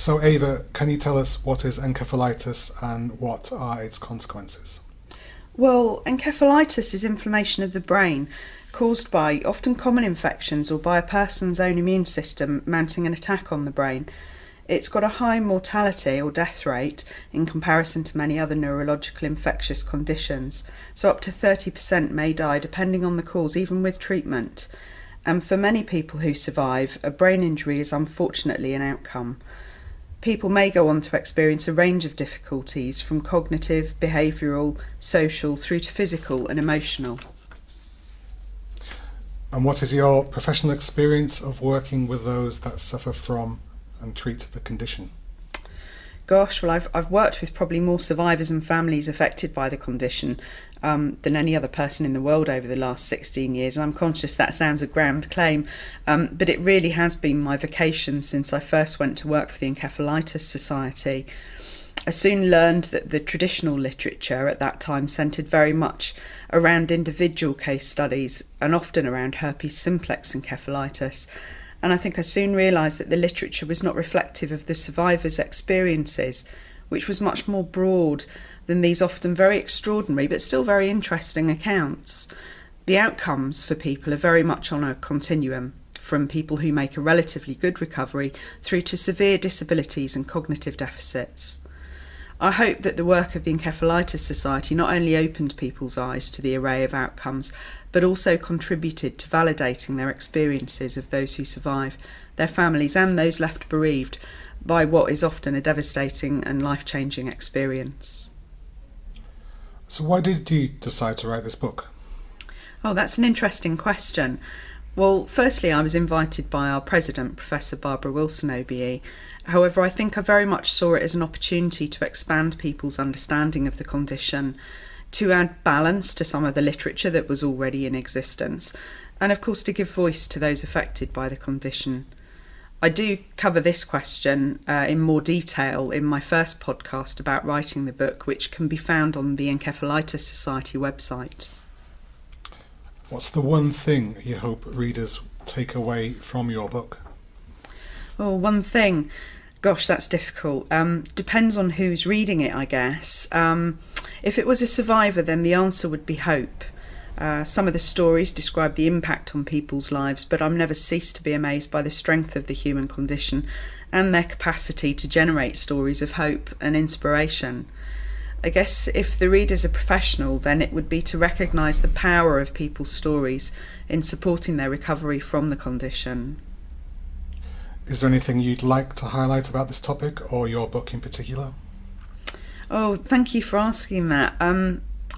So Ava, can you tell us what is encephalitis and what are its consequences? Well, encephalitis is inflammation of the brain caused by often common infections or by a person's own immune system mounting an attack on the brain. It's got a high mortality or death rate in comparison to many other neurological infectious conditions, so up to 30% may die depending on the cause, even with treatment. And for many people who survive, a brain injury is unfortunately an outcome. People may go on to experience a range of difficulties from cognitive, behavioural, social, through to physical and emotional. And what is your professional experience of working with those that suffer from and treat the condition? Gosh, well, I've worked with probably more survivors and families affected by the condition than any other person in the world over the last 16 years. And I'm conscious that sounds a grand claim, but it really has been my vocation since I first went to work for the Encephalitis Society. I soon learned that the traditional literature at that time centred very much around individual case studies and often around herpes simplex encephalitis. And I think I soon realised that the literature was not reflective of the survivors' experiences, which was much more broad than these often very extraordinary but still very interesting accounts. The outcomes for people are very much on a continuum, from people who make a relatively good recovery through to severe disabilities and cognitive deficits. I hope that the work of the Encephalitis Society not only opened people's eyes to the array of outcomes, but also contributed to validating their experiences of those who survive, their families and those left bereaved by what is often a devastating and life-changing experience. So why did you decide to write this book? Oh, that's an interesting question. Well, firstly, I was invited by our president, Professor Barbara Wilson OBE. However, I think I very much saw it as an opportunity to expand people's understanding of the condition, to add balance to some of the literature that was already in existence, and of course to give voice to those affected by the condition. I do cover this question in more detail in my first podcast about writing the book, which can be found on the Encephalitis Society website. What's the one thing you hope readers take away from your book? Oh, one thing. Gosh, that's difficult. Depends on who's reading it, I guess. If it was a survivor, then the answer would be hope. Some of the stories describe the impact on people's lives, but I've never ceased to be amazed by the strength of the human condition and their capacity to generate stories of hope and inspiration. I guess if the reader's a professional, then it would be to recognise the power of people's stories in supporting their recovery from the condition. Is there anything you'd like to highlight about this topic or your book in particular? Oh, thank you for asking that.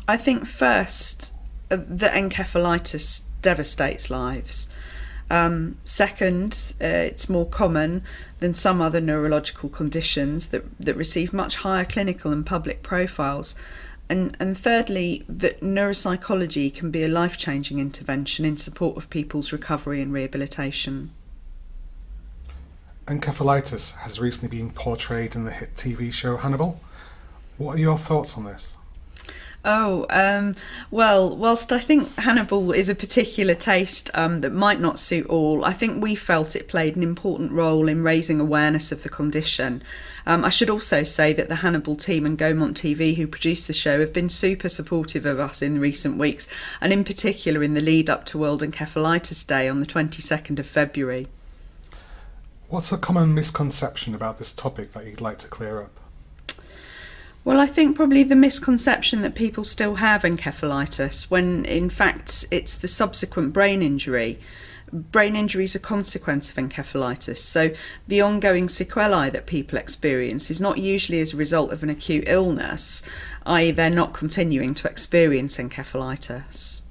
I think first, that encephalitis devastates lives. Second, it's more common than some other neurological conditions that receive much higher clinical and public profiles. And thirdly, that neuropsychology can be a life-changing intervention in support of people's recovery and rehabilitation. Encephalitis has recently been portrayed in the hit TV show Hannibal. What are your thoughts on this? Well, whilst I think Hannibal is a particular taste that might not suit all, I think we felt it played an important role in raising awareness of the condition. I should also say that the Hannibal team and Gaumont TV, who produced the show, have been super supportive of us in recent weeks, and in particular in the lead up to World Encephalitis Day on the 22nd of February. What's a common misconception about this topic that you'd like to clear up? Well, I think probably the misconception that people still have encephalitis, when in fact it's the subsequent brain injury. Brain injury is a consequence of encephalitis, so the ongoing sequelae that people experience is not usually as a result of an acute illness, i.e. they're not continuing to experience encephalitis.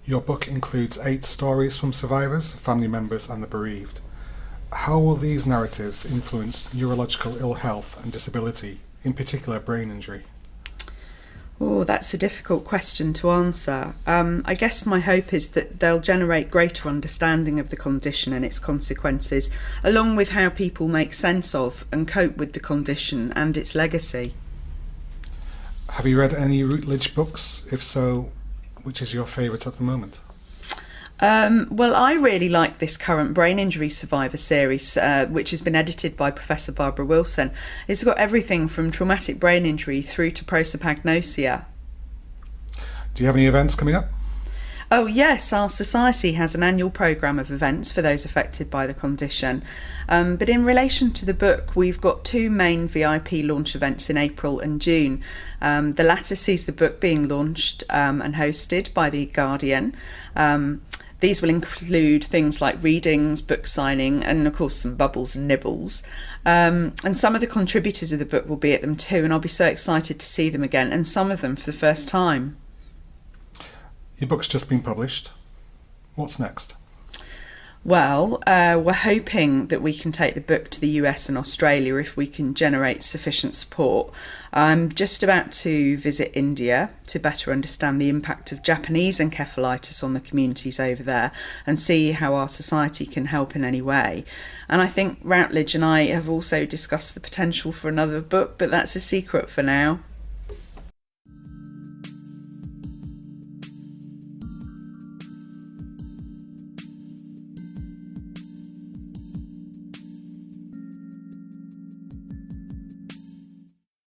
Your book includes 8 stories from survivors, family members and the bereaved. How will these narratives influence neurological ill health and disability, in particular brain injury? Oh, that's a difficult question to answer. I guess my hope is that they'll generate greater understanding of the condition and its consequences, along with how people make sense of and cope with the condition and its legacy. Have you read any Routledge books? If so, which is your favourite at the moment? Well, I really like this current brain injury survivor series, which has been edited by Professor Barbara Wilson. It's got everything from traumatic brain injury through to prosopagnosia. Do you have any events coming up? Oh yes, our society has an annual programme of events for those affected by the condition. But in relation to the book, we've got two main VIP launch events in April and June. The latter sees the book being launched and hosted by The Guardian. These will include things like readings, book signing, and of course some bubbles and nibbles. And some of the contributors of the book will be at them too, and I'll be so excited to see them again, and some of them for the first time. Your book's just been published. What's next? Well, we're hoping that we can take the book to the US and Australia if we can generate sufficient support. I'm just about to visit India to better understand the impact of Japanese encephalitis on the communities over there and see how our society can help in any way. And I think Routledge and I have also discussed the potential for another book, but that's a secret for now.